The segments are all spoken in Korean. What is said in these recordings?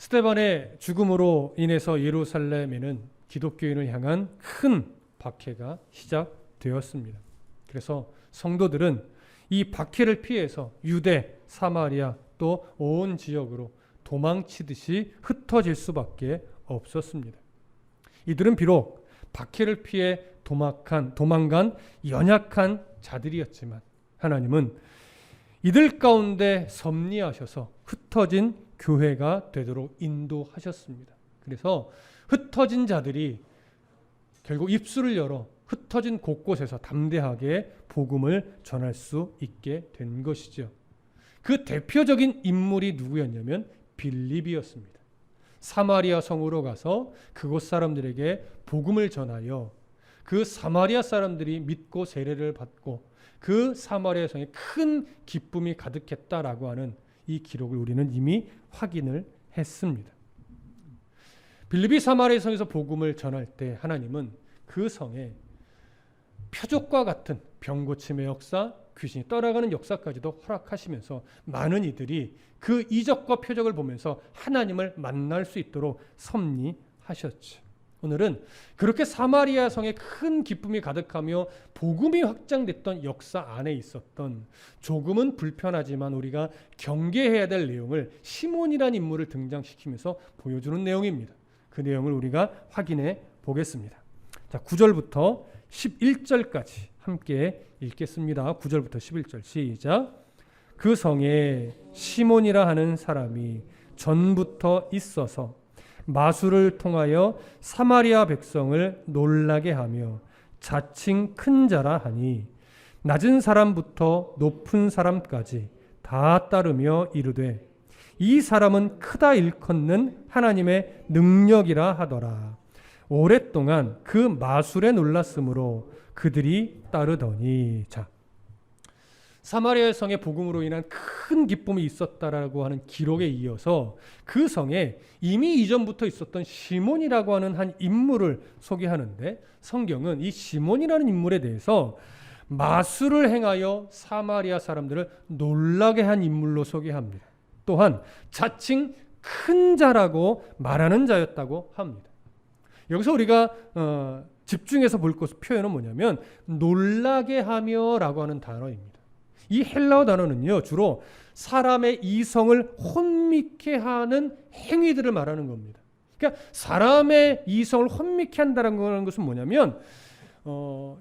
스데반의 죽음으로 인해서 예루살렘에는 기독교인을 향한 큰 박해가 시작되었습니다. 그래서 성도들은 이 박해를 피해서 유대, 사마리아 또 온 지역으로 도망치듯이 흩어질 수밖에 없었습니다. 이들은 비록 박해를 피해 도망간 연약한 자들이었지만 하나님은 이들 가운데 섭리하셔서 흩어진 교회가 되도록 인도하셨습니다. 그래서 흩어진 자들이 결국 입술을 열어 흩어진 곳곳에서 담대하게 복음을 전할 수 있게 된 것이죠. 그 대표적인 인물이 누구였냐면 빌립이었습니다. 사마리아 성으로 가서 그곳 사람들에게 복음을 전하여 그 사마리아 사람들이 믿고 세례를 받고 그 사마리아 성에 큰 기쁨이 가득했다라고 하는 이 기록을 우리는 이미 확인을 했습니다. 빌립이 사마리아 성에서 복음을 전할 때 하나님은 그 성에 표적과 같은 병고침의 역사, 귀신이 떠나가는 역사까지도 허락하시면서 많은 이들이 그 이적과 표적을 보면서 하나님을 만날 수 있도록 섭리하셨죠. 오늘은 그렇게 사마리아 성에 큰 기쁨이 가득하며 복음이 확장됐던 역사 안에 있었던 조금은 불편하지만 우리가 경계해야 될 내용을 시몬이라는 인물을 등장시키면서 보여주는 내용입니다. 그 내용을 우리가 확인해 보겠습니다. 자, 9절부터 11절까지 함께 읽겠습니다. 9절부터 11절 시작. 그 성에 시몬이라 하는 사람이 전부터 있어서 마술을 통하여 사마리아 백성을 놀라게 하며 자칭 큰 자라 하니 낮은 사람부터 높은 사람까지 다 따르며 이르되 이 사람은 크다 일컫는 하나님의 능력이라 하더라. 오랫동안 그 마술에 놀랐으므로 그들이 따르더니. 자, 사마리아 성의 복음으로 인한 큰 기쁨이 있었다라고 하는 기록에 이어서 그 성에 이미 이전부터 있었던 시몬이라고 하는 한 인물을 소개하는데 성경은 이 시몬이라는 인물에 대해서 마술을 행하여 사마리아 사람들을 놀라게 한 인물로 소개합니다. 또한 자칭 큰 자라고 말하는 자였다고 합니다. 여기서 우리가 집중해서 볼 것 표현은 뭐냐면 놀라게 하며 라고 하는 단어입니다. 이 헬라어 단어는요 주로 사람의 이성을 혼미케 하는 행위들을 말하는 겁니다. 그러니까 사람의 이성을 혼미케 한다는 것은 뭐냐면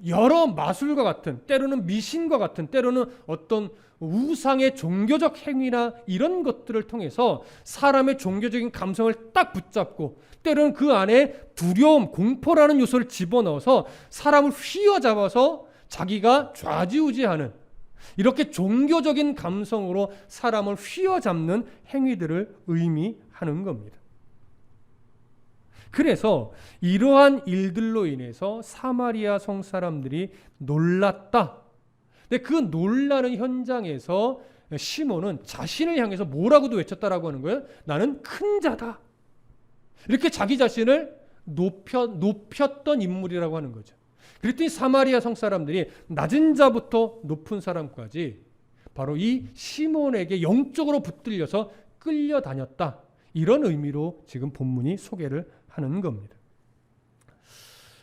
여러 마술과 같은, 때로는 미신과 같은, 때로는 어떤 우상의 종교적 행위나 이런 것들을 통해서 사람의 종교적인 감성을 딱 붙잡고 때로는 그 안에 두려움, 공포라는 요소를 집어넣어서 사람을 휘어잡아서 자기가 좌지우지하는 이렇게 종교적인 감성으로 사람을 휘어잡는 행위들을 의미하는 겁니다. 그래서 이러한 일들로 인해서 사마리아 성 사람들이 놀랐다. 근데 그 놀라는 현장에서 시몬은 자신을 향해서 뭐라고도 외쳤다라고 하는 거예요? 나는 큰 자다. 이렇게 자기 자신을 높였던 인물이라고 하는 거죠. 그랬더니 사마리아 성 사람들이 낮은 자부터 높은 사람까지 바로 이 시몬에게 영적으로 붙들려서 끌려다녔다. 이런 의미로 지금 본문이 소개를 하는 겁니다.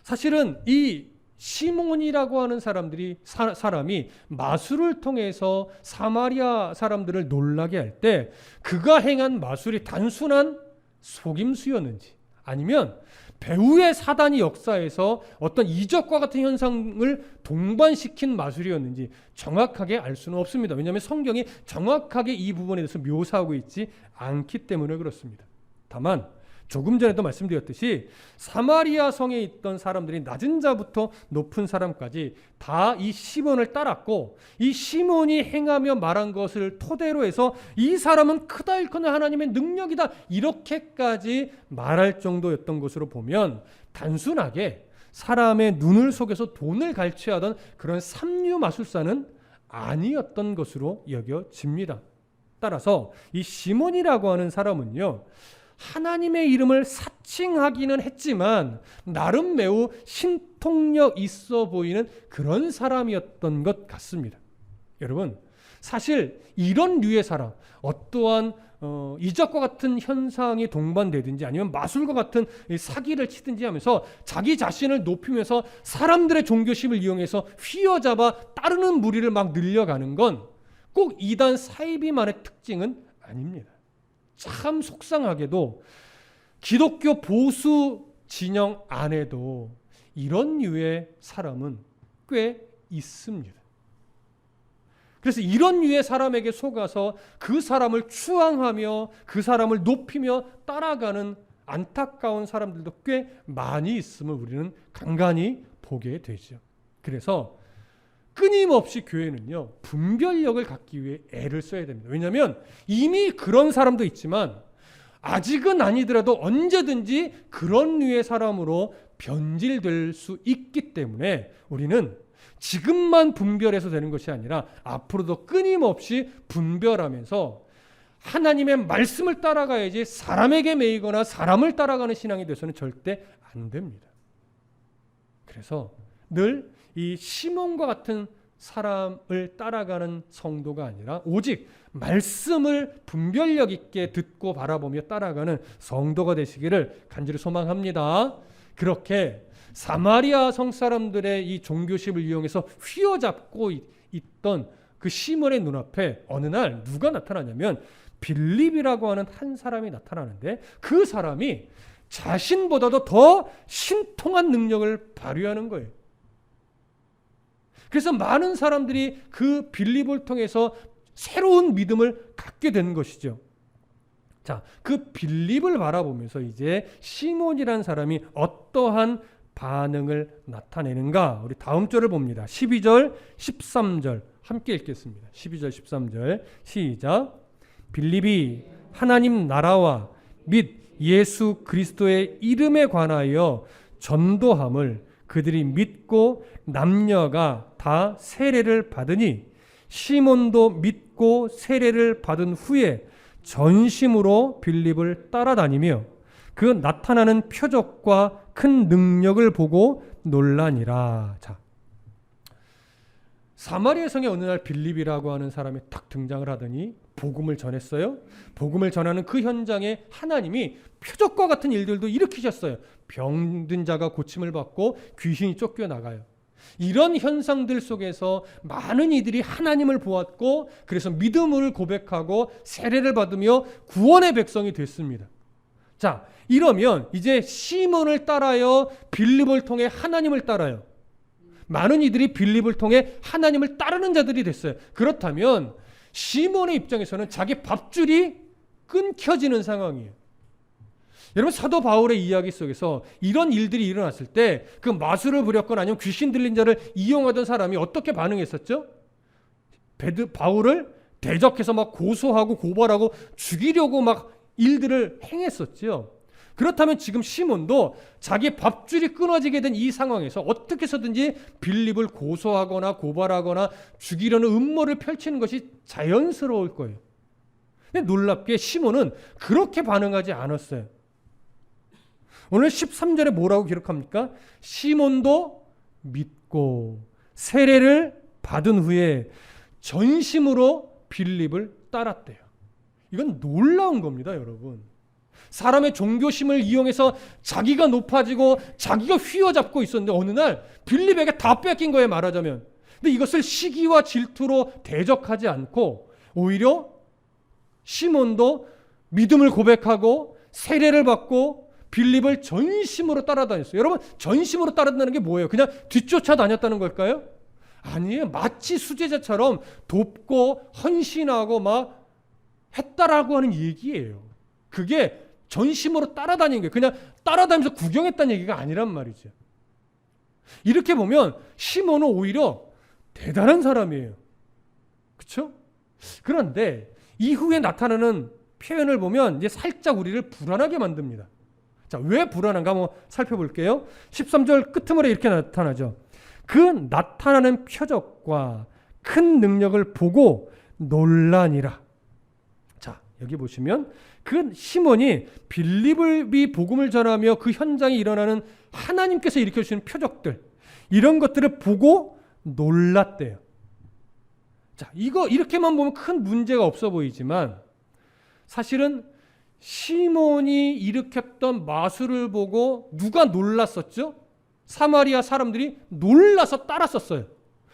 사실은 이 시몬이라고 하는 사람이 마술을 통해서 사마리아 사람들을 놀라게 할 때 그가 행한 마술이 단순한 속임수였는지 아니면 배후의 사단이 역사에서 어떤 이적과 같은 현상을 동반시킨 마술이었는지 정확하게 알 수는 없습니다. 왜냐하면 성경이 정확하게 이 부분에 대해서 묘사하고 있지 않기 때문에 그렇습니다. 다만 조금 전에도 말씀드렸듯이 사마리아 성에 있던 사람들이 낮은 자부터 높은 사람까지 다 이 시몬을 따랐고 이 시몬이 행하며 말한 것을 토대로 해서 이 사람은 크다 일컫는 하나님의 능력이다 이렇게까지 말할 정도였던 것으로 보면 단순하게 사람의 눈을 속여서 돈을 갈취하던 그런 삼류 마술사는 아니었던 것으로 여겨집니다. 따라서 이 시몬이라고 하는 사람은요 하나님의 이름을 사칭하기는 했지만 나름 매우 신통력 있어 보이는 그런 사람이었던 것 같습니다. 여러분, 사실 이런 류의 사람, 어떠한 이적과 같은 현상이 동반되든지 아니면 마술과 같은 사기를 치든지 하면서 자기 자신을 높이면서 사람들의 종교심을 이용해서 휘어잡아 따르는 무리를 막 늘려가는 건 꼭 이단 사이비만의 특징은 아닙니다. 참 속상하게도 기독교 보수 진영 안에도 이런 류의 사람은 꽤 있습니다. 그래서 이런 류의 사람에게 속아서 그 사람을 추앙하며 그 사람을 높이며 따라가는 안타까운 사람들도 꽤 많이 있음을 우리는 간간히 보게 되죠. 그래서 끊임없이 교회는요, 분별력을 갖기 위해 애를 써야 됩니다. 왜냐하면 이미 그런 사람도 있지만 아직은 아니더라도 언제든지 그런 류의 사람으로 변질될 수 있기 때문에 우리는 지금만 분별해서 되는 것이 아니라 앞으로도 끊임없이 분별하면서 하나님의 말씀을 따라가야지 사람에게 매이거나 사람을 따라가는 신앙이 돼서는 절대 안 됩니다. 그래서 늘 이 시몬과 같은 사람을 따라가는 성도가 아니라 오직 말씀을 분별력 있게 듣고 바라보며 따라가는 성도가 되시기를 간절히 소망합니다. 그렇게 사마리아 성 사람들의 이 종교심을 이용해서 휘어잡고 있던 그 시몬의 눈앞에 어느 날 누가 나타나냐면 빌립이라고 하는 한 사람이 나타나는데 그 사람이 자신보다도 더 신통한 능력을 발휘하는 거예요. 그래서 많은 사람들이 그 빌립을 통해서 새로운 믿음을 갖게 되는 것이죠. 자, 그 빌립을 바라보면서 이제 시몬이라는 사람이 어떠한 반응을 나타내는가? 우리 다음 절을 봅니다. 12절, 13절 함께 읽겠습니다. 12절, 13절 시작. 빌립이 하나님 나라와 및 예수 그리스도의 이름에 관하여 전도함을 그들이 믿고 남녀가 다 세례를 받으니 시몬도 믿고 세례를 받은 후에 전심으로 빌립을 따라다니며 그 나타나는 표적과 큰 능력을 보고 놀라니라. 자, 사마리아 성에 어느 날 빌립이라고 하는 사람이 딱 등장을 하더니 복음을 전했어요. 복음을 전하는 그 현장에 하나님이 표적과 같은 일들도 일으키셨어요. 병든 자가 고침을 받고 귀신이 쫓겨나가요. 이런 현상들 속에서 많은 이들이 하나님을 보았고 그래서 믿음을 고백하고 세례를 받으며 구원의 백성이 됐습니다. 자, 이러면 이제 시몬을 따라요, 빌립을 통해 하나님을 따라요. 많은 이들이 빌립을 통해 하나님을 따르는 자들이 됐어요. 그렇다면 시몬의 입장에서는 자기 밥줄이 끊겨지는 상황이에요. 여러분, 사도 바울의 이야기 속에서 이런 일들이 일어났을 때 그 마술을 부렸거나 아니면 귀신 들린 자를 이용하던 사람이 어떻게 반응했었죠? 바울을 대적해서 막 고소하고 고발하고 죽이려고 막 일들을 행했었죠. 그렇다면 지금 시몬도 자기 밥줄이 끊어지게 된 이 상황에서 어떻게 해서든지 빌립을 고소하거나 고발하거나 죽이려는 음모를 펼치는 것이 자연스러울 거예요. 근데 놀랍게 시몬은 그렇게 반응하지 않았어요. 오늘 13절에 뭐라고 기록합니까? 시몬도 믿고 세례를 받은 후에 전심으로 빌립을 따랐대요. 이건 놀라운 겁니다, 여러분. 사람의 종교심을 이용해서 자기가 높아지고 자기가 휘어잡고 있었는데 어느 날 빌립에게 다 뺏긴 거예요, 말하자면. 근데 이것을 시기와 질투로 대적하지 않고 오히려 시몬도 믿음을 고백하고 세례를 받고 빌립을 전심으로 따라다녔어요. 여러분, 전심으로 따라다니는 게 뭐예요? 그냥 뒤쫓아 다녔다는 걸까요? 아니에요. 마치 수제자처럼 돕고 헌신하고 막 했다라고 하는 얘기예요. 그게 전심으로 따라다니는 거예요. 그냥 따라다니면서 구경했다는 얘기가 아니란 말이죠. 이렇게 보면 시몬은 오히려 대단한 사람이에요. 그렇죠? 그런데 이후에 나타나는 표현을 보면 이제 살짝 우리를 불안하게 만듭니다. 자, 왜 불안한가 한번 살펴볼게요. 13절 끝머리에 이렇게 나타나죠. 그 나타나는 표적과 큰 능력을 보고 놀라니라. 자, 여기 보시면 그 시몬이 빌립이 복음을 전하며 그 현장에 일어나는 하나님께서 일으켜주시는 표적들, 이런 것들을 보고 놀랐대요. 자, 이거 이렇게만 보면 큰 문제가 없어 보이지만 사실은 시몬이 일으켰던 마술을 보고 누가 놀랐었죠? 사마리아 사람들이 놀라서 따랐었어요.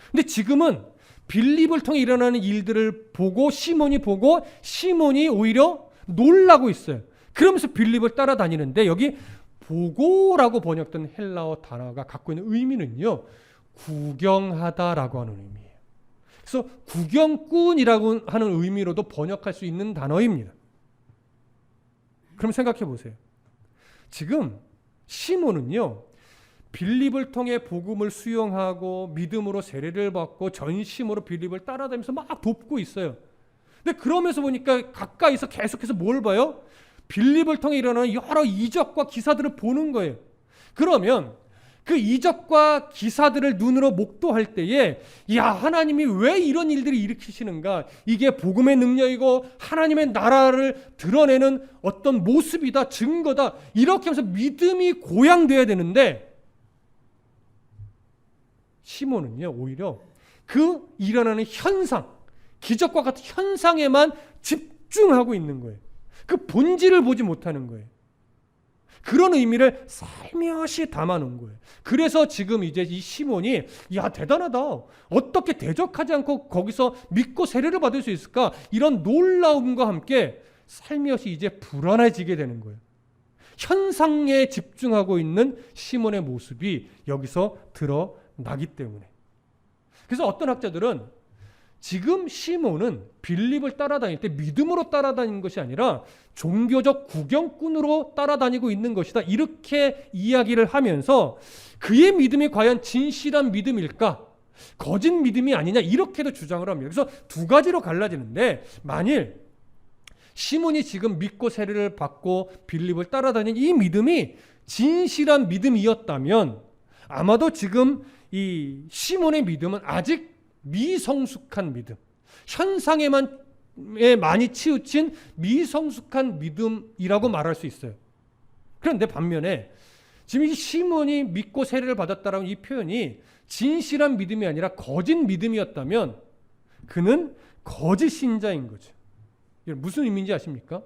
근데 지금은 빌립을 통해 일어나는 일들을 보고 시몬이 오히려 놀라고 있어요. 그러면서 빌립을 따라다니는데 여기 보고라고 번역된 헬라어 단어가 갖고 있는 의미는요, 구경하다라고 하는 의미예요. 그래서 구경꾼이라고 하는 의미로도 번역할 수 있는 단어입니다. 그럼 생각해 보세요. 지금 시몬은요, 빌립을 통해 복음을 수용하고 믿음으로 세례를 받고 전심으로 빌립을 따라다니면서 막 돕고 있어요. 근데 그러면서 보니까 가까이서 계속해서 뭘 봐요? 빌립을 통해 일어나는 여러 이적과 기사들을 보는 거예요. 그러면 그 이적과 기사들을 눈으로 목도할 때에 야, 하나님이 왜 이런 일들을 일으키시는가? 이게 복음의 능력이고 하나님의 나라를 드러내는 어떤 모습이다, 증거다. 이렇게 하면서 믿음이 고양돼야 되는데 시몬은요, 오히려 그 일어나는 현상, 기적과 같은 현상에만 집중하고 있는 거예요. 그 본질을 보지 못하는 거예요. 그런 의미를 살며시 담아놓은 거예요. 그래서 지금 이제 이 시몬이 야, 대단하다. 어떻게 대적하지 않고 거기서 믿고 세례를 받을 수 있을까? 이런 놀라움과 함께 살며시 이제 불안해지게 되는 거예요. 현상에 집중하고 있는 시몬의 모습이 여기서 드러나기 때문에. 그래서 어떤 학자들은 지금 시몬은 빌립을 따라다닐 때 믿음으로 따라다니는 것이 아니라 종교적 구경꾼으로 따라다니고 있는 것이다. 이렇게 이야기를 하면서 그의 믿음이 과연 진실한 믿음일까? 거짓 믿음이 아니냐? 이렇게도 주장을 합니다. 그래서 두 가지로 갈라지는데 만일 시몬이 지금 믿고 세례를 받고 빌립을 따라다니는 이 믿음이 진실한 믿음이었다면 아마도 지금 이 시몬의 믿음은 아직 미성숙한 믿음, 현상에만 많이 치우친 미성숙한 믿음이라고 말할 수 있어요. 그런데 반면에 지금 이 시몬이 믿고 세례를 받았다라는 이 표현이 진실한 믿음이 아니라 거짓 믿음이었다면 그는 거짓 신자인 거죠. 무슨 의미인지 아십니까?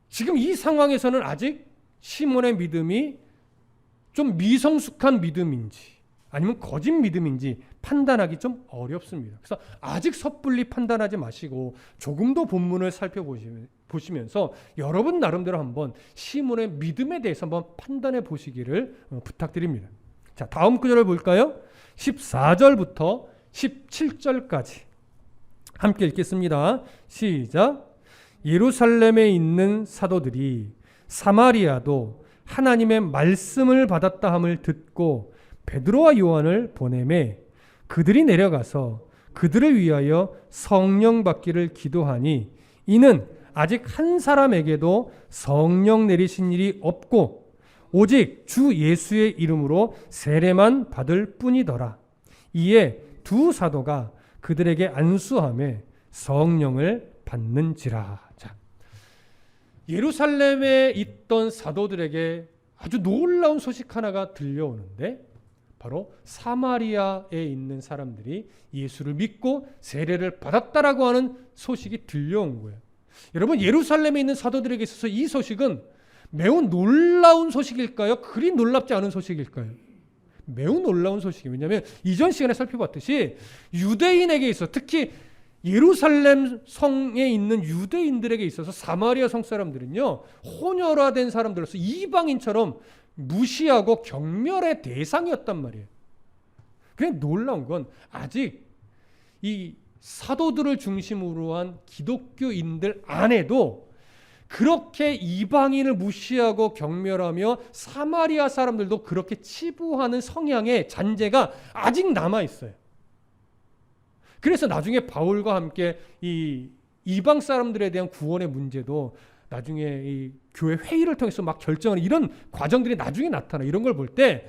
지금 이 상황에서는 아직 시몬의 믿음이 좀 미성숙한 믿음인지 아니면 거짓 믿음인지 판단하기 좀 어렵습니다. 그래서 아직 섣불리 판단하지 마시고 조금 더 본문을 살펴보시면서 여러분 나름대로 한번 시몬의 믿음에 대해서 한번 판단해 보시기를 부탁드립니다. 자, 다음 구절을 볼까요? 14절부터 17절까지 함께 읽겠습니다. 시작. 예루살렘에 있는 사도들이 사마리아도 하나님의 말씀을 받았다 함을 듣고 베드로와 요한을 보내매 그들이 내려가서 그들을 위하여 성령 받기를 기도하니 이는 아직 한 사람에게도 성령 내리신 일이 없고 오직 주 예수의 이름으로 세례만 받을 뿐이더라. 이에 두 사도가 그들에게 안수하며 성령을 받는지라. 자, 예루살렘에 있던 사도들에게 아주 놀라운 소식 하나가 들려오는데 바로 사마리아에 있는 사람들이 예수를 믿고 세례를 받았다라고 하는 소식이 들려온 거예요. 여러분, 예루살렘에 있는 사도들에게 있어서 이 소식은 매우 놀라운 소식일까요? 그리 놀랍지 않은 소식일까요? 매우 놀라운 소식이에요. 왜냐하면 이전 시간에 살펴봤듯이 유대인에게 있어 특히 예루살렘 성에 있는 유대인들에게 있어서 사마리아 성 사람들은요, 혼혈화된 사람들로서 이방인처럼 무시하고 경멸의 대상이었단 말이에요. 그냥 놀라운 건 아직 이 사도들을 중심으로 한 기독교인들 안에도 그렇게 이방인을 무시하고 경멸하며 사마리아 사람들도 그렇게 치부하는 성향의 잔재가 아직 남아 있어요. 그래서 나중에 바울과 함께 이 이방 사람들에 대한 구원의 문제도 나중에 이 교회 회의를 통해서 막 결정하는 이런 과정들이 나중에 나타나. 이런 걸 볼 때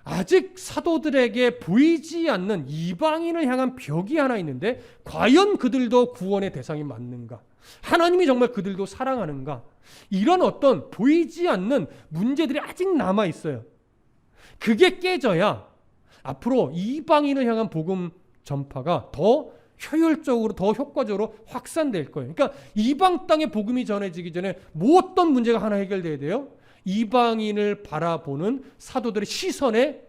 아직 사도들에게 보이지 않는 이방인을 향한 벽이 하나 있는데 과연 그들도 구원의 대상이 맞는가? 하나님이 정말 그들도 사랑하는가? 이런 어떤 보이지 않는 문제들이 아직 남아 있어요. 그게 깨져야 앞으로 이방인을 향한 복음 전파가 더 효율적으로, 더 효과적으로 확산될 거예요. 그러니까 이방 땅에 복음이 전해지기 전에 뭐 어떤 문제가 하나 해결돼야 돼요? 이방인을 바라보는 사도들의 시선의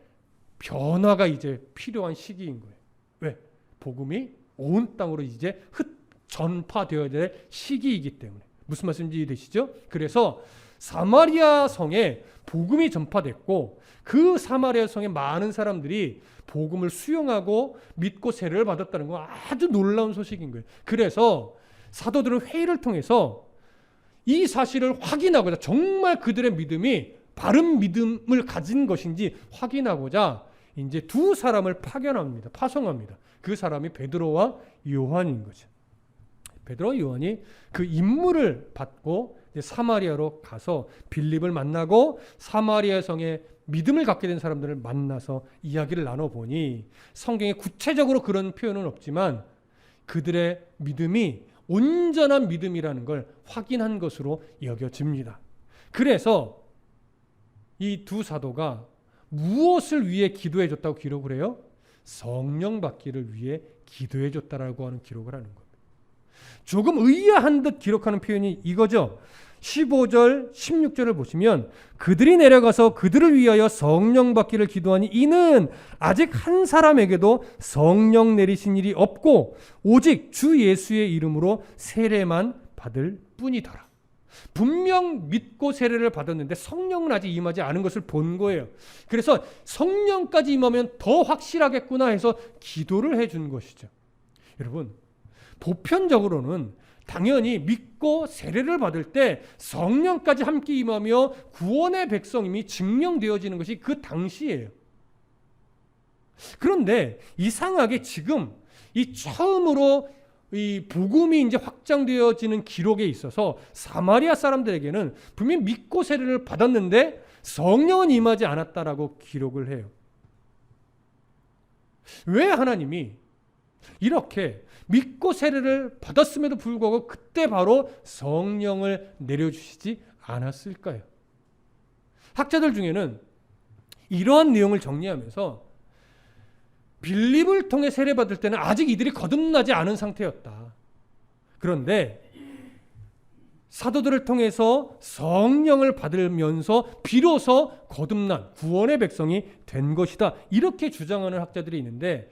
변화가 이제 필요한 시기인 거예요. 왜? 복음이 온 땅으로 이제 전파되어야 될 시기이기 때문에. 무슨 말씀인지 이해되시죠? 그래서 사마리아 성에 복음이 전파됐고 그 사마리아 성에 많은 사람들이 복음을 수용하고 믿고 세례를 받았다는 건 아주 놀라운 소식인 거예요. 그래서 사도들은 회의를 통해서 이 사실을 확인하고자, 정말 그들의 믿음이 바른 믿음을 가진 것인지 확인하고자 이제 두 사람을 파송합니다. 그 사람이 베드로와 요한인 거죠. 베드로와 요한이 그 임무를 받고 이제 사마리아로 가서 빌립을 만나고 사마리아 성에 믿음을 갖게 된 사람들을 만나서 이야기를 나눠보니 성경에 구체적으로 그런 표현은 없지만 그들의 믿음이 온전한 믿음이라는 걸 확인한 것으로 여겨집니다. 그래서 이 두 사도가 무엇을 위해 기도해 줬다고 기록을 해요? 성령 받기를 위해 기도해 줬다라고 하는 기록을 하는 겁니다. 조금 의아한 듯 기록하는 표현이 이거죠. 15절, 16절을 보시면 그들이 내려가서 그들을 위하여 성령 받기를 기도하니 이는 아직 한 사람에게도 성령 내리신 일이 없고 오직 주 예수의 이름으로 세례만 받을 뿐이더라. 분명 믿고 세례를 받았는데 성령은 아직 임하지 않은 것을 본 거예요. 그래서 성령까지 임하면 더 확실하겠구나 해서 기도를 해준 것이죠. 여러분, 보편적으로는 당연히 믿고 세례를 받을 때 성령까지 함께 임하며 구원의 백성임이 증명되어지는 것이 그 당시예요. 그런데 이상하게 지금 이 처음으로 이 복음이 이제 확장되어지는 기록에 있어서 사마리아 사람들에게는 분명히 믿고 세례를 받았는데 성령은 임하지 않았다라고 기록을 해요. 왜 하나님이 이렇게 믿고 세례를 받았음에도 불구하고 그때 바로 성령을 내려주시지 않았을까요? 학자들 중에는 이러한 내용을 정리하면서 빌립을 통해 세례받을 때는 아직 이들이 거듭나지 않은 상태였다. 그런데 사도들을 통해서 성령을 받으면서 비로소 거듭난 구원의 백성이 된 것이다. 이렇게 주장하는 학자들이 있는데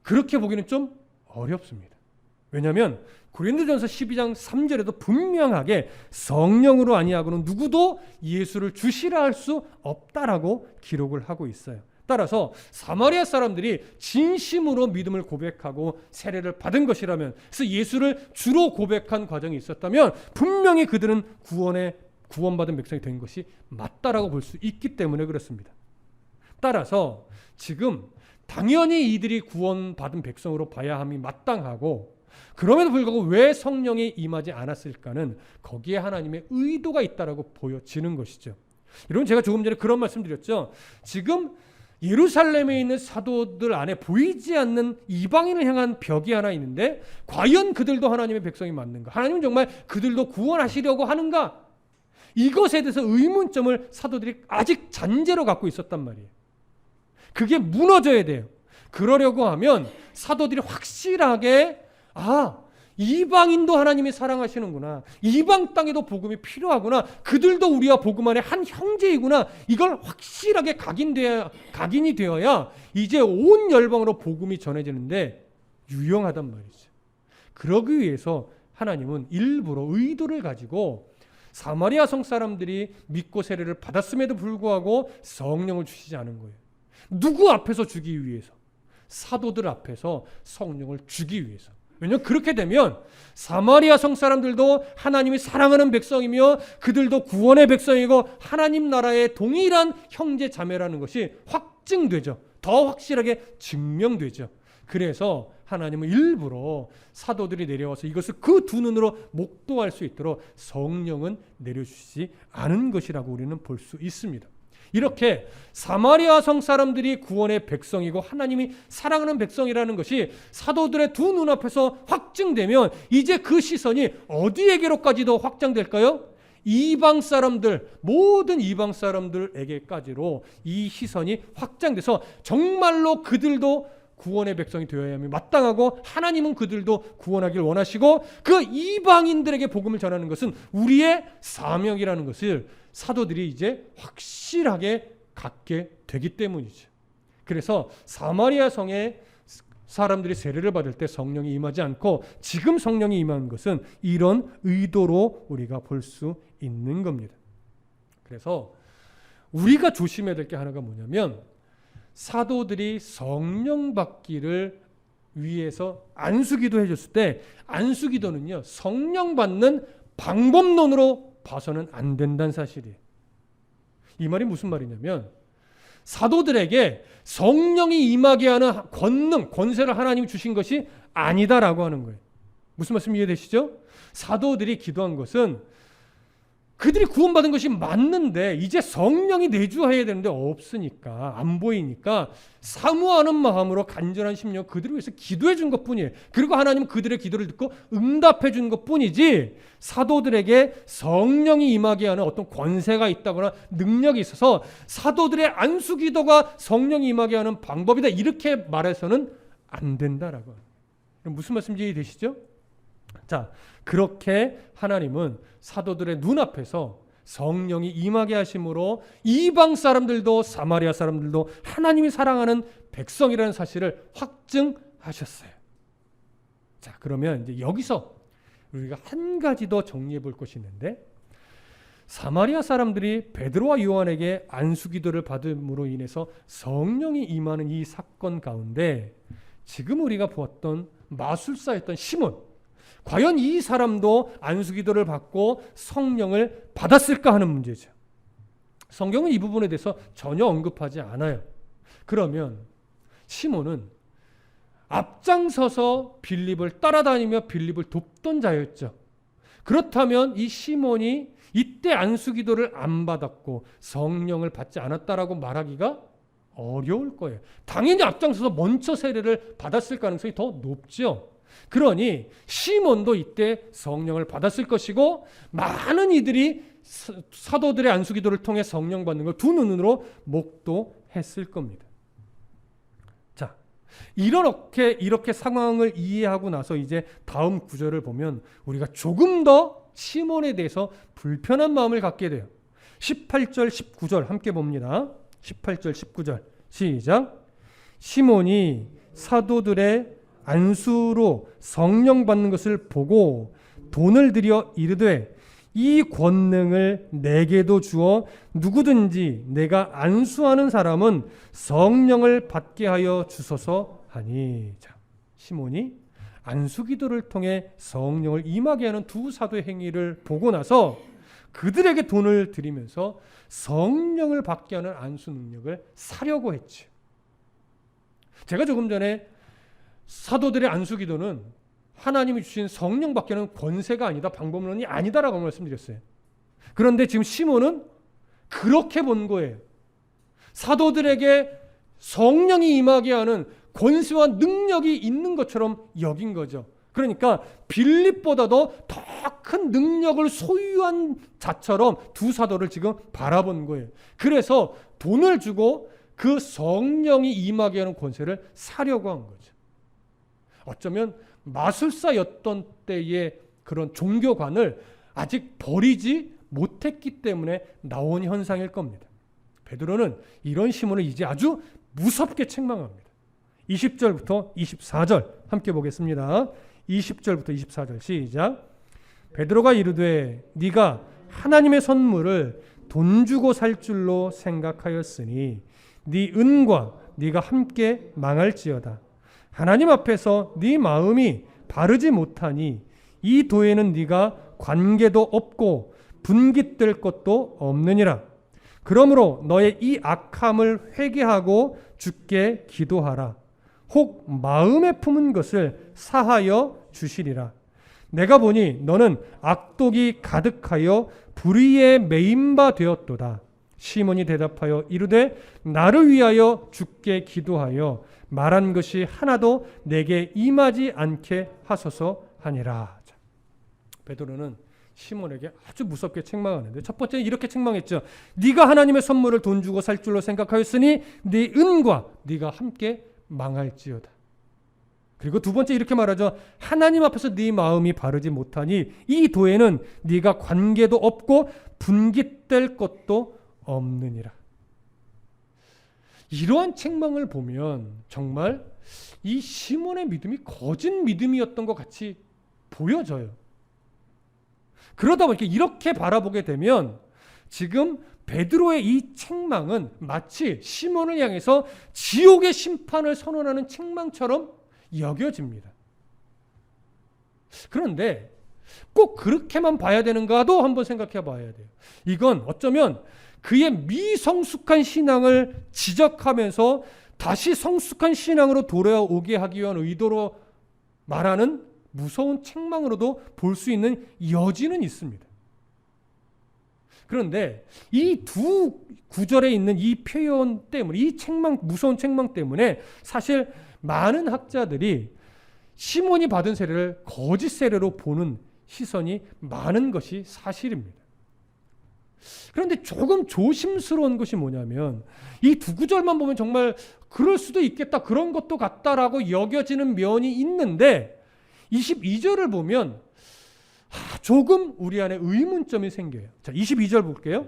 그렇게 보기는 좀 어렵습니다. 왜냐하면 고린도전서 12장 3절에도 분명하게 성령으로 아니하고는 누구도 예수를 주시라 할 수 없다라고 기록을 하고 있어요. 따라서 사마리아 사람들이 진심으로 믿음을 고백하고 세례를 받은 것이라면, 그래서 예수를 주로 고백한 과정이 있었다면 분명히 그들은 구원받은 백성이 된 것이 맞다라고 볼 수 있기 때문에 그렇습니다. 따라서 지금 당연히 이들이 구원받은 백성으로 봐야 함이 마땅하고, 그럼에도 불구하고 왜 성령이 임하지 않았을까는 거기에 하나님의 의도가 있다라고 보여지는 것이죠. 여러분, 제가 조금 전에 그런 말씀 드렸죠. 지금 예루살렘에 있는 사도들 안에 보이지 않는 이방인을 향한 벽이 하나 있는데 과연 그들도 하나님의 백성이 맞는가? 하나님은 정말 그들도 구원하시려고 하는가? 이것에 대해서 의문점을 사도들이 아직 잔재로 갖고 있었단 말이에요. 그게 무너져야 돼요. 그러려고 하면 사도들이 확실하게 이방인도 하나님이 사랑하시는구나. 이방 땅에도 복음이 필요하구나. 그들도 우리와 복음 안에 한 형제이구나. 이걸 확실하게 각인이 되어야 이제 온 열방으로 복음이 전해지는데 유용하단 말이죠. 그러기 위해서 하나님은 일부러 의도를 가지고 사마리아 성 사람들이 믿고 세례를 받았음에도 불구하고 성령을 주시지 않은 거예요. 누구 앞에서 주기 위해서? 사도들 앞에서 성령을 주기 위해서. 왜냐하면 그렇게 되면 사마리아 성 사람들도 하나님이 사랑하는 백성이며 그들도 구원의 백성이고 하나님 나라의 동일한 형제 자매라는 것이 확증되죠. 더 확실하게 증명되죠. 그래서 하나님은 일부러 사도들이 내려와서 이것을 그 두 눈으로 목도할 수 있도록 성령은 내려주시지 않은 것이라고 우리는 볼 수 있습니다. 이렇게 사마리아 성 사람들이 구원의 백성이고 하나님이 사랑하는 백성이라는 것이 사도들의 두 눈앞에서 확증되면 이제 그 시선이 어디에게로까지도 확장될까요? 이방 사람들, 모든 이방 사람들에게까지로 이 시선이 확장돼서 정말로 그들도 구원의 백성이 되어야 함이 마땅하고 하나님은 그들도 구원하길 원하시고 그 이방인들에게 복음을 전하는 것은 우리의 사명이라는 것을 사도들이 이제 확실하게 갖게 되기 때문이죠. 그래서 사마리아 성에 사람들이 세례를 받을 때 성령이 임하지 않고 지금 성령이 임한 것은 이런 의도로 우리가 볼 수 있는 겁니다. 그래서 우리가 조심해야 될 게 하나가 뭐냐면 사도들이 성령 받기를 위해서 안수기도 해줬을 때 안수기도는요 성령 받는 방법론으로 봐서는 안 된다는 사실이에요. 이 말이 무슨 말이냐면 사도들에게 성령이 임하게 하는 권능, 권세를 하나님이 주신 것이 아니다라고 하는 거예요. 무슨 말씀 이해되시죠? 사도들이 기도한 것은 그들이 구원받은 것이 맞는데 이제 성령이 내주해야 되는데 없으니까 안 보이니까 사모하는 마음으로 간절한 심령 그들을 위해서 기도해 준 것뿐이에요. 그리고 하나님은 그들의 기도를 듣고 응답해 준 것뿐이지 사도들에게 성령이 임하게 하는 어떤 권세가 있다거나 능력이 있어서 사도들의 안수기도가 성령이 임하게 하는 방법이다 이렇게 말해서는 안 된다라고. 무슨 말씀인지 이해되시죠? 자, 그렇게 하나님은 사도들의 눈앞에서 성령이 임하게 하심으로 이방 사람들도 사마리아 사람들도 하나님이 사랑하는 백성이라는 사실을 확증하셨어요. 자, 그러면 이제 여기서 우리가 한 가지 더 정리해 볼 것이 있는데 사마리아 사람들이 베드로와 요한에게 안수기도를 받음으로 인해서 성령이 임하는 이 사건 가운데 지금 우리가 보았던 마술사였던 시몬 과연 이 사람도 안수기도를 받고 성령을 받았을까 하는 문제죠. 성경은 이 부분에 대해서 전혀 언급하지 않아요. 그러면 시몬은 앞장서서 빌립을 따라다니며 빌립을 돕던 자였죠. 그렇다면 이 시몬이 이때 안수기도를 안 받았고 성령을 받지 않았다라고 말하기가 어려울 거예요. 당연히 앞장서서 먼저 세례를 받았을 가능성이 더 높죠. 그러니 시몬도 이때 성령을 받았을 것이고 많은 이들이 사도들의 안수기도를 통해 성령 받는 걸 두 눈으로 목도했을 겁니다. 자, 이렇게 상황을 이해하고 나서 이제 다음 구절을 보면 우리가 조금 더 시몬에 대해서 불편한 마음을 갖게 돼요. 18절 19절 함께 봅니다. 18절 19절 시작. 시몬이 사도들의 안수로 성령 받는 것을 보고 돈을 들여 이르되 이 권능을 내게도 주어 누구든지 내가 안수하는 사람은 성령을 받게 하여 주소서 하니. 자, 시몬이 안수기도를 통해 성령을 임하게 하는 두 사도의 행위를 보고 나서 그들에게 돈을 드리면서 성령을 받게 하는 안수 능력을 사려고 했지. 제가 조금 전에 사도들의 안수기도는 하나님이 주신 성령 받게 하는 권세가 아니다, 방법론이 아니다라고 말씀드렸어요. 그런데 지금 시몬은 그렇게 본 거예요. 사도들에게 성령이 임하게 하는 권세와 능력이 있는 것처럼 여긴 거죠. 그러니까 빌립보다도 더 큰 능력을 소유한 자처럼 두 사도를 지금 바라본 거예요. 그래서 돈을 주고 그 성령이 임하게 하는 권세를 사려고 한 거죠. 어쩌면 마술사였던 때의 그런 종교관을 아직 버리지 못했기 때문에 나온 현상일 겁니다. 베드로는 이런 시몬을 이제 아주 무섭게 책망합니다. 20절부터 24절 함께 보겠습니다. 20절부터 24절 시작. 베드로가 이르되 네가 하나님의 선물을 돈 주고 살 줄로 생각하였으니 네 은과 네가 함께 망할지어다. 하나님 앞에서 네 마음이 바르지 못하니 이 도에는 네가 관계도 없고 분깃될 것도 없느니라. 그러므로 너의 이 악함을 회개하고 주께 기도하라. 혹 마음에 품은 것을 사하여 주시리라. 내가 보니 너는 악독이 가득하여 불의에 매인 바 되었도다. 시몬이 대답하여 이르되 나를 위하여 주께 기도하여 말한 것이 하나도 내게 임하지 않게 하소서 하니라. 자, 베드로는 시몬에게 아주 무섭게 책망하는데 첫 번째는 이렇게 책망했죠. 네가 하나님의 선물을 돈 주고 살 줄로 생각하였으니 네 은과 네가 함께 망할지어다. 그리고 두 번째 이렇게 말하죠. 하나님 앞에서 네 마음이 바르지 못하니 이 도에는 네가 관계도 없고 분깃될 것도 없느니라. 이러한 책망을 보면 정말 이 시몬의 믿음이 거짓 믿음이었던 것 같이 보여져요. 그러다 보니까 이렇게 바라보게 되면 지금 베드로의 이 책망은 마치 시몬을 향해서 지옥의 심판을 선언하는 책망처럼 여겨집니다. 그런데 꼭 그렇게만 봐야 되는가도 한번 생각해 봐야 돼요. 이건 어쩌면 그의 미성숙한 신앙을 지적하면서 다시 성숙한 신앙으로 돌아오게 하기 위한 의도로 말하는 무서운 책망으로도 볼 수 있는 여지는 있습니다. 그런데 이 두 구절에 있는 이 표현 때문에, 이 책망, 무서운 책망 때문에 사실 많은 학자들이 시몬이 받은 세례를 거짓 세례로 보는 시선이 많은 것이 사실입니다. 그런데 조금 조심스러운 것이 뭐냐면 이 두 구절만 보면 정말 그럴 수도 있겠다, 그런 것도 같다라고 여겨지는 면이 있는데 22절을 보면 조금 우리 안에 의문점이 생겨요. 자, 22절 볼게요.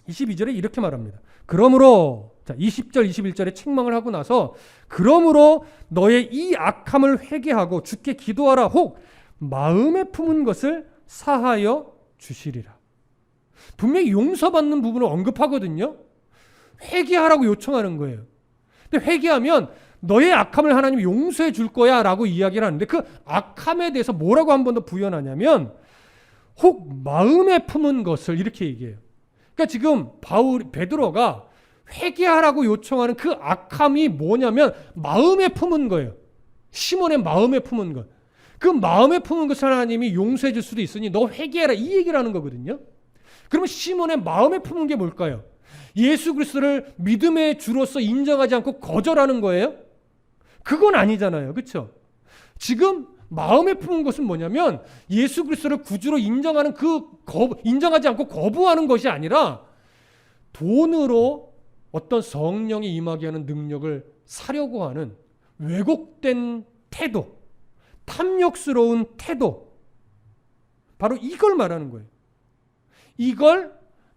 22절에 이렇게 말합니다. 그러므로, 자, 20절, 21절에 책망을 하고 나서 그러므로 너의 이 악함을 회개하고 주께 기도하라. 혹 마음에 품은 것을 사하여 주시리라. 분명히 용서받는 부분을 언급하거든요. 회개하라고 요청하는 거예요. 근데 회개하면 너의 악함을 하나님이 용서해 줄 거야 라고 이야기를 하는데 그 악함에 대해서 뭐라고 한 번 더 부연하냐면 혹 마음에 품은 것을 이렇게 얘기해요. 그러니까 지금 베드로가 회개하라고 요청하는 그 악함이 뭐냐면 마음에 품은 거예요. 시몬의 마음에 품은 것. 그 마음에 품은 것을 하나님이 용서해 줄 수도 있으니 너 회개해라, 이 얘기를 하는 거거든요. 그러면 시몬의 마음에 품은 게 뭘까요? 예수 그리스도를 믿음의 주로서 인정하지 않고 거절하는 거예요? 그건 아니잖아요. 그렇죠? 지금 마음에 품은 것은 뭐냐면 예수 그리스도를 구주로 인정하는 인정하지 않고 거부하는 것이 아니라 돈으로 어떤 성령이 임하게 하는 능력을 사려고 하는 왜곡된 태도, 탐욕스러운 태도, 바로 이걸 말하는 거예요. 이걸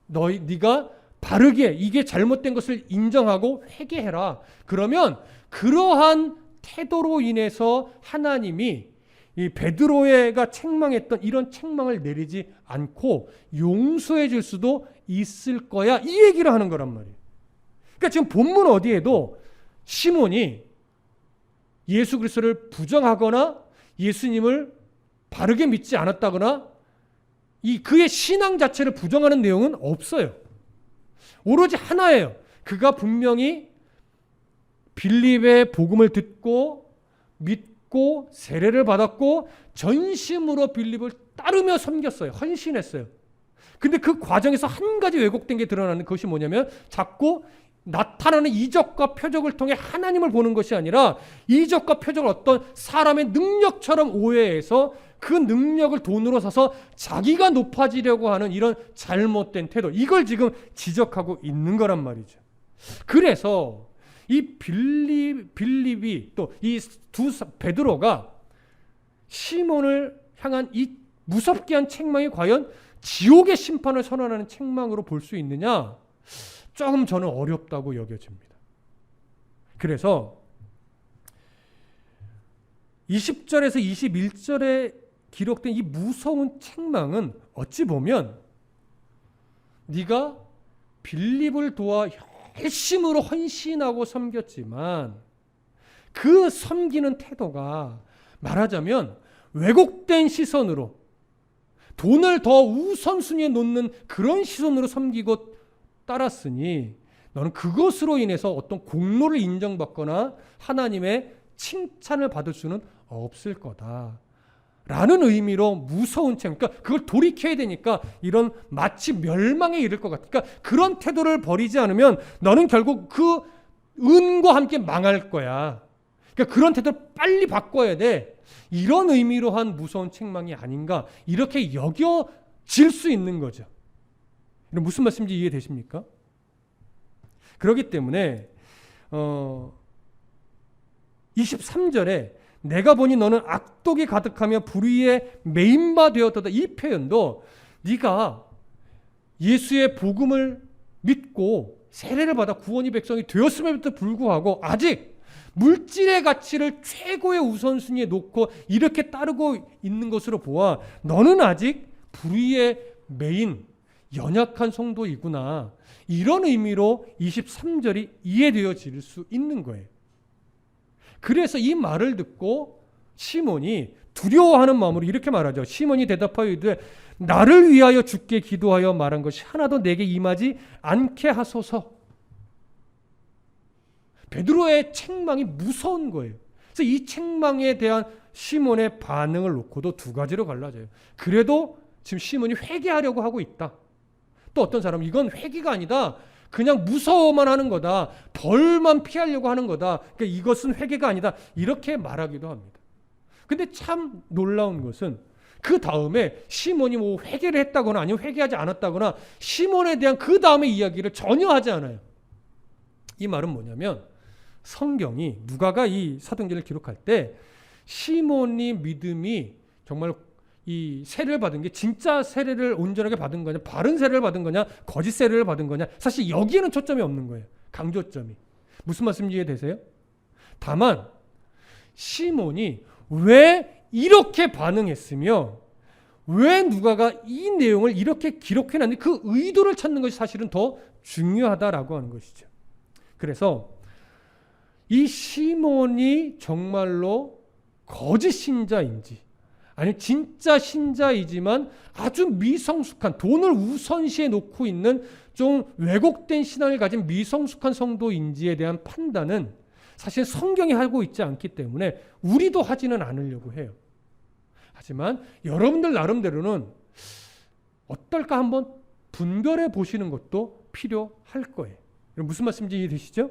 네가 바르게 이게 잘못된 것을 인정하고 회개해라. 그러면 그러한 태도로 인해서 하나님이 이 베드로가 책망했던 이런 책망을 내리지 않고 용서해 줄 수도 있을 거야. 이 얘기를 하는 거란 말이에요. 그러니까 지금 본문 어디에도 시몬이 예수 그리스도를 부정하거나 예수님을 바르게 믿지 않았다거나 그의 신앙 자체를 부정하는 내용은 없어요. 오로지 하나예요. 그가 분명히 빌립의 복음을 듣고 믿고 세례를 받았고 전심으로 빌립을 따르며 섬겼어요. 헌신했어요. 근데 그 과정에서 한 가지 왜곡된 게 드러나는 것이 뭐냐면 자꾸 나타나는 이적과 표적을 통해 하나님을 보는 것이 아니라 이적과 표적을 어떤 사람의 능력처럼 오해해서 그 능력을 돈으로 사서 자기가 높아지려고 하는 이런 잘못된 태도, 이걸 지금 지적하고 있는 거란 말이죠. 그래서 이 빌립이 또 이 베드로가 시몬을 향한 이 무섭게 한 책망이 과연 지옥의 심판을 선언하는 책망으로 볼 수 있느냐? 조금 저는 어렵다고 여겨집니다. 그래서 20절에서 21절에 기록된 이 무서운 책망은 어찌 보면 네가 빌립을 도와 열심으로 헌신하고 섬겼지만 그 섬기는 태도가 말하자면 왜곡된 시선으로 돈을 더 우선순위에 놓는 그런 시선으로 섬기고 따랐으니 너는 그것으로 인해서 어떤 공로를 인정받거나 하나님의 칭찬을 받을 수는 없을 거다 라는 의미로 무서운 책망, 그러니까 그걸 돌이켜야 되니까 이런 마치 멸망에 이를 것 같으니까 그러니까 그런 태도를 버리지 않으면 너는 결국 그 은과 함께 망할 거야. 그러니까 그런 태도를 빨리 바꿔야 돼. 이런 의미로 한 무서운 책망이 아닌가, 이렇게 여겨질 수 있는 거죠. 무슨 말씀인지 이해되십니까? 그렇기 때문에 23절에 내가 보니 너는 악독이 가득하며 불의에 매인 바 되었다. 이 표현도 네가 예수의 복음을 믿고 세례를 받아 구원이 백성이 되었음에도 불구하고 아직 물질의 가치를 최고의 우선순위에 놓고 이렇게 따르고 있는 것으로 보아 너는 아직 불의의 매인 연약한 성도이구나. 이런 의미로 23절이 이해되어질 수 있는 거예요. 그래서 이 말을 듣고 시몬이 두려워하는 마음으로 이렇게 말하죠. 시몬이 대답하여 이르되 나를 위하여 주께 기도하여 말한 것이 하나도 내게 임하지 않게 하소서. 베드로의 책망이 무서운 거예요. 그래서 이 책망에 대한 시몬의 반응을 놓고도 두 가지로 갈라져요. 그래도 지금 시몬이 회개하려고 하고 있다. 또 어떤 사람은 이건 회개가 아니다. 그냥 무서워만 하는 거다. 벌만 피하려고 하는 거다. 그러니까 이것은 회개가 아니다. 이렇게 말하기도 합니다. 근데 참 놀라운 것은 그 다음에 시몬이 뭐 회개를 했다거나 아니면 회개하지 않았다거나 시몬에 대한 그 다음의 이야기를 전혀 하지 않아요. 이 말은 뭐냐면 성경이 누가가 이 사도행전을 기록할 때 시몬이 믿음이 정말 이 세례를 받은 게 진짜 세례를 온전하게 받은 거냐, 바른 세례를 받은 거냐, 거짓 세례를 받은 거냐, 사실 여기에는 초점이 없는 거예요. 강조점이. 무슨 말씀인지 이해되세요? 다만 시몬이 왜 이렇게 반응했으며 왜 누가가 이 내용을 이렇게 기록해놨는지 그 의도를 찾는 것이 사실은 더 중요하다라고 하는 것이죠. 그래서 이 시몬이 정말로 거짓 신자인지 아니 진짜 신자이지만 아주 미성숙한 돈을 우선시에 놓고 있는 좀 왜곡된 신앙을 가진 미성숙한 성도인지에 대한 판단은 사실 성경이 하고 있지 않기 때문에 우리도 하지는 않으려고 해요. 하지만 여러분들 나름대로는 어떨까 한번 분별해 보시는 것도 필요할 거예요. 무슨 말씀인지 이해되시죠?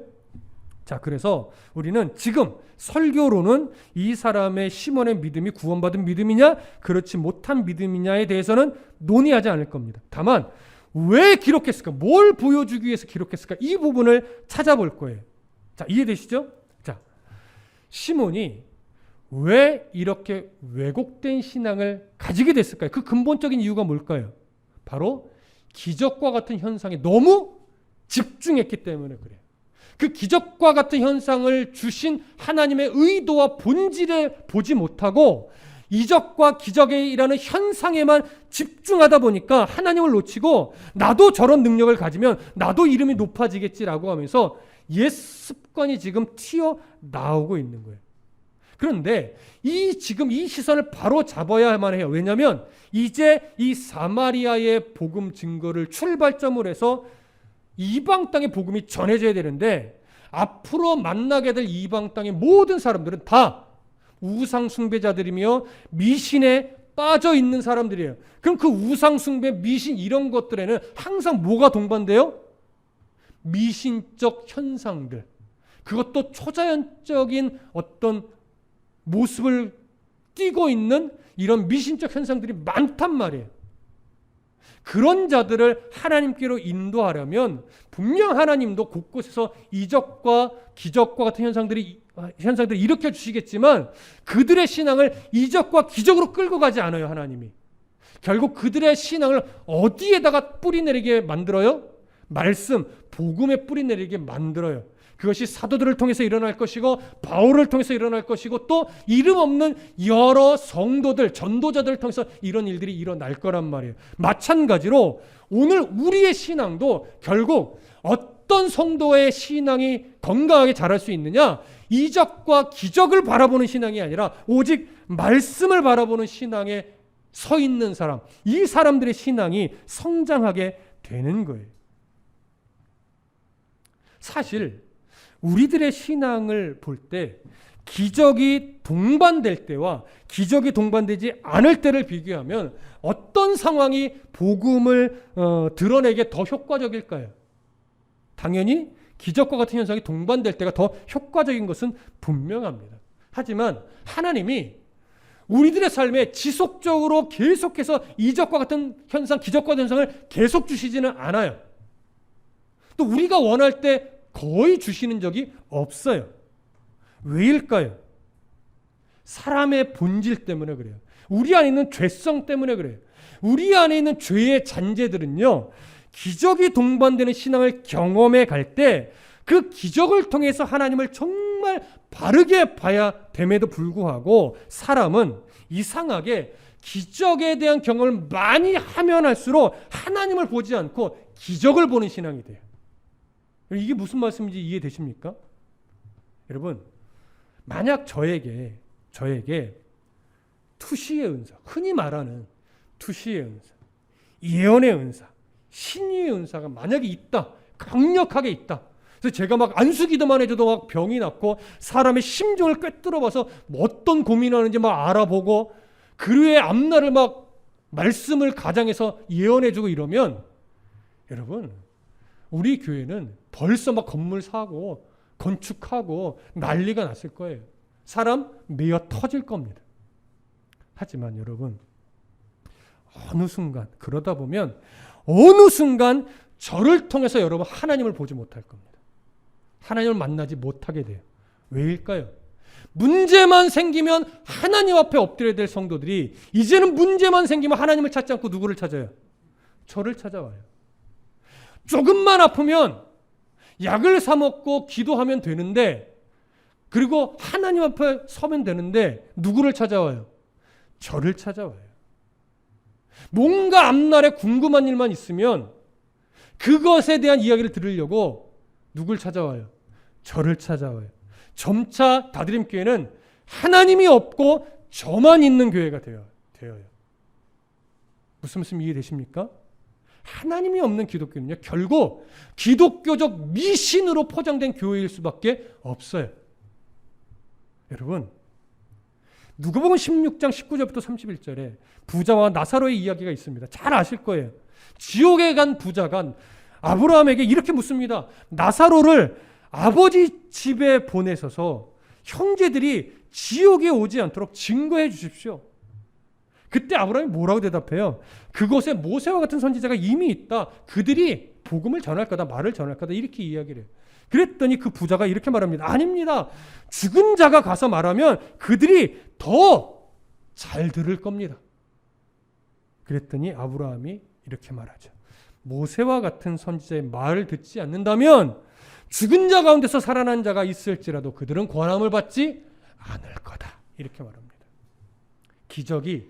자, 그래서 우리는 지금 설교로는 이 사람의 시몬의 믿음이 구원받은 믿음이냐 그렇지 못한 믿음이냐에 대해서는 논의하지 않을 겁니다. 다만 왜 기록했을까? 뭘 보여주기 위해서 기록했을까? 이 부분을 찾아볼 거예요. 자, 이해되시죠? 자, 시몬이 왜 이렇게 왜곡된 신앙을 가지게 됐을까요? 그 근본적인 이유가 뭘까요? 바로 기적과 같은 현상에 너무 집중했기 때문에 그래요. 그 기적과 같은 현상을 주신 하나님의 의도와 본질을 보지 못하고 이적과 기적이라는 현상에만 집중하다 보니까 하나님을 놓치고 나도 저런 능력을 가지면 나도 이름이 높아지겠지라고 하면서 옛 습관이 지금 튀어나오고 있는 거예요. 그런데 지금 이 시선을 바로 잡아야만 해요. 왜냐하면 이제 이 사마리아의 복음 증거를 출발점으로 해서 이방 땅의 복음이 전해져야 되는데 앞으로 만나게 될 이방 땅의 모든 사람들은 다 우상 숭배자들이며 미신에 빠져 있는 사람들이에요. 그럼 그 우상 숭배, 미신 이런 것들에는 항상 뭐가 동반돼요? 미신적 현상들. 그것도 초자연적인 어떤 모습을 띠고 있는 이런 미신적 현상들이 많단 말이에요. 그런 자들을 하나님께로 인도하려면 분명 하나님도 곳곳에서 이적과 기적과 같은 현상들을 일으켜 주시겠지만 그들의 신앙을 이적과 기적으로 끌고 가지 않아요. 하나님이. 결국 그들의 신앙을 어디에다가 뿌리내리게 만들어요? 말씀, 복음에 뿌리내리게 만들어요. 그것이 사도들을 통해서 일어날 것이고 바울을 통해서 일어날 것이고 또 이름 없는 여러 성도들, 전도자들을 통해서 이런 일들이 일어날 거란 말이에요. 마찬가지로 오늘 우리의 신앙도 결국 어떤 성도의 신앙이 건강하게 자랄 수 있느냐? 이적과 기적을 바라보는 신앙이 아니라 오직 말씀을 바라보는 신앙에 서 있는 사람, 이 사람들의 신앙이 성장하게 되는 거예요. 사실 우리들의 신앙을 볼 때 기적이 동반될 때와 기적이 동반되지 않을 때를 비교하면 어떤 상황이 복음을 드러내기에 더 효과적일까요? 당연히 기적과 같은 현상이 동반될 때가 더 효과적인 것은 분명합니다. 하지만 하나님이 우리들의 삶에 지속적으로 계속해서 이적과 같은 현상, 기적과 같은 현상을 계속 주시지는 않아요. 또 우리가 원할 때 거의 주시는 적이 없어요. 왜일까요? 사람의 본질 때문에 그래요. 우리 안에 있는 죄성 때문에 그래요. 우리 안에 있는 죄의 잔재들은요, 기적이 동반되는 신앙을 경험해 갈 때 그 기적을 통해서 하나님을 정말 바르게 봐야 됨에도 불구하고 사람은 이상하게 기적에 대한 경험을 많이 하면 할수록 하나님을 보지 않고 기적을 보는 신앙이 돼요. 이게 무슨 말씀인지 이해되십니까? 여러분, 만약 저에게 투시의 은사, 흔히 말하는 투시의 은사, 예언의 은사, 신유의 은사가 만약에 있다, 강력하게 있다. 그래서 제가 막 안수기도만 해줘도 막 병이 낫고 사람의 심정을 꿰뚫어봐서 어떤 고민하는지 막 알아보고 그의 앞날을 막 말씀을 가장해서 예언해주고 이러면 여러분, 우리 교회는 벌써 막 건물 사고 건축하고 난리가 났을 거예요. 사람 메어 터질 겁니다. 하지만 여러분, 어느 순간 그러다 보면 어느 순간 저를 통해서 여러분 하나님을 보지 못할 겁니다. 하나님을 만나지 못하게 돼요. 왜일까요? 문제만 생기면 하나님 앞에 엎드려야 될 성도들이 이제는 문제만 생기면 하나님을 찾지 않고 누구를 찾아요? 저를 찾아와요. 조금만 아프면 약을 사 먹고 기도하면 되는데, 그리고 하나님 앞에 서면 되는데 누구를 찾아와요? 저를 찾아와요. 뭔가 앞날에 궁금한 일만 있으면 그것에 대한 이야기를 들으려고 누굴 찾아와요? 저를 찾아와요. 점차 다드림교회는 하나님이 없고 저만 있는 교회가 되어요. 무슨 말씀 이해되십니까? 하나님이 없는 기독교는요, 결국 기독교적 미신으로 포장된 교회일 수밖에 없어요. 여러분, 누가복음 16장 19절부터 31절에 부자와 나사로의 이야기가 있습니다. 잘 아실 거예요. 지옥에 간 부자가 아브라함에게 이렇게 묻습니다. 나사로를 아버지 집에 보내셔서 형제들이 지옥에 오지 않도록 증거해 주십시오. 그때 아브라함이 뭐라고 대답해요? 그곳에 모세와 같은 선지자가 이미 있다. 그들이 복음을 전할 거다, 말을 전할 거다, 이렇게 이야기를 해요. 그랬더니 그 부자가 이렇게 말합니다. 아닙니다. 죽은 자가 가서 말하면 그들이 더 잘 들을 겁니다. 그랬더니 아브라함이 이렇게 말하죠. 모세와 같은 선지자의 말을 듣지 않는다면 죽은 자 가운데서 살아난 자가 있을지라도 그들은 권함을 받지 않을 거다. 이렇게 말합니다. 기적이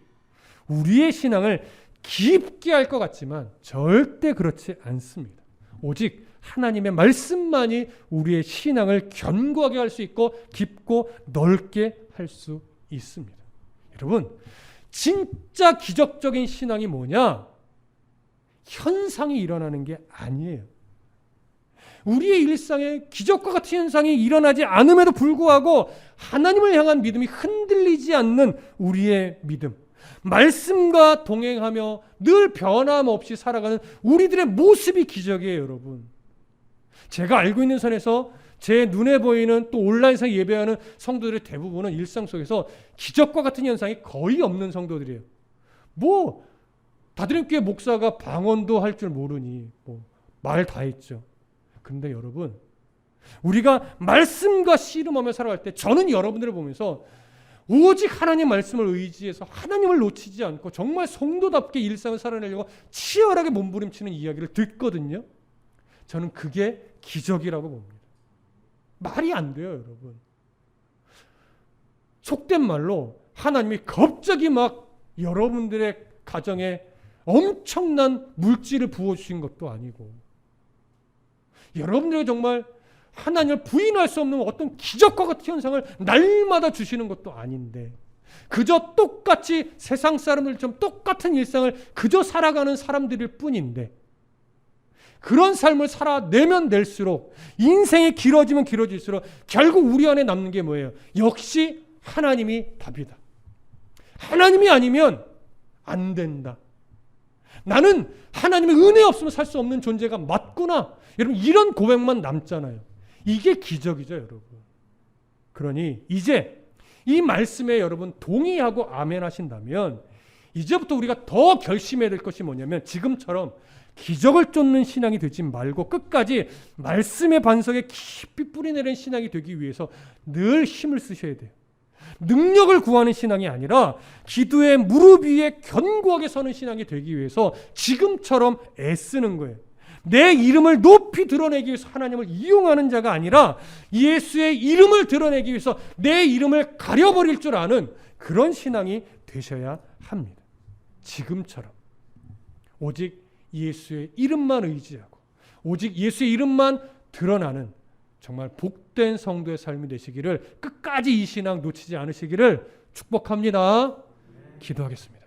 우리의 신앙을 깊게 할 것 같지만 절대 그렇지 않습니다. 오직 하나님의 말씀만이 우리의 신앙을 견고하게 할 수 있고 깊고 넓게 할 수 있습니다. 여러분, 진짜 기적적인 신앙이 뭐냐? 현상이 일어나는 게 아니에요. 우리의 일상에 기적과 같은 현상이 일어나지 않음에도 불구하고 하나님을 향한 믿음이 흔들리지 않는 우리의 믿음, 말씀과 동행하며 늘 변함없이 살아가는 우리들의 모습이 기적이에요, 여러분. 제가 알고 있는 선에서 제 눈에 보이는 또 온라인에서 예배하는 성도들의 대부분은 일상 속에서 기적과 같은 현상이 거의 없는 성도들이에요. 뭐 다드림교회 목사가 방언도 할 줄 모르니 말 다 했죠. 근데 여러분, 우리가 말씀과 씨름하며 살아갈 때 저는 여러분들을 보면서 오직 하나님 말씀을 의지해서 하나님을 놓치지 않고 정말 성도답게 일상을 살아내려고 치열하게 몸부림치는 이야기를 듣거든요. 저는 그게 기적이라고 봅니다. 말이 안 돼요, 여러분. 속된 말로 하나님이 갑자기 막 여러분들의 가정에 엄청난 물질을 부어주신 것도 아니고, 여러분들에게 정말 하나님을 부인할 수 없는 어떤 기적과 같은 현상을 날마다 주시는 것도 아닌데, 그저 똑같이 세상 사람들처럼 똑같은 일상을 그저 살아가는 사람들일 뿐인데, 그런 삶을 살아내면 낼수록 인생이 길어지면 길어질수록 결국 우리 안에 남는 게 뭐예요? 역시 하나님이 답이다. 하나님이 아니면 안 된다. 나는 하나님의 은혜 없으면 살 수 없는 존재가 맞구나. 여러분, 이런 고백만 남잖아요. 이게 기적이죠, 여러분. 그러니 이제 이 말씀에 여러분 동의하고 아멘 하신다면 이제부터 우리가 더 결심해야 될 것이 뭐냐면 지금처럼 기적을 쫓는 신앙이 되지 말고 끝까지 말씀의 반석에 깊이 뿌리내린 신앙이 되기 위해서 늘 힘을 쓰셔야 돼요. 능력을 구하는 신앙이 아니라 기도의 무릎 위에 견고하게 서는 신앙이 되기 위해서 지금처럼 애쓰는 거예요. 내 이름을 높이 드러내기 위해서 하나님을 이용하는 자가 아니라 예수의 이름을 드러내기 위해서 내 이름을 가려버릴 줄 아는 그런 신앙이 되셔야 합니다. 지금처럼 오직 예수의 이름만 의지하고 오직 예수의 이름만 드러나는 정말 복된 성도의 삶이 되시기를 끝까지 이 신앙 놓치지 않으시기를 축복합니다. 기도하겠습니다.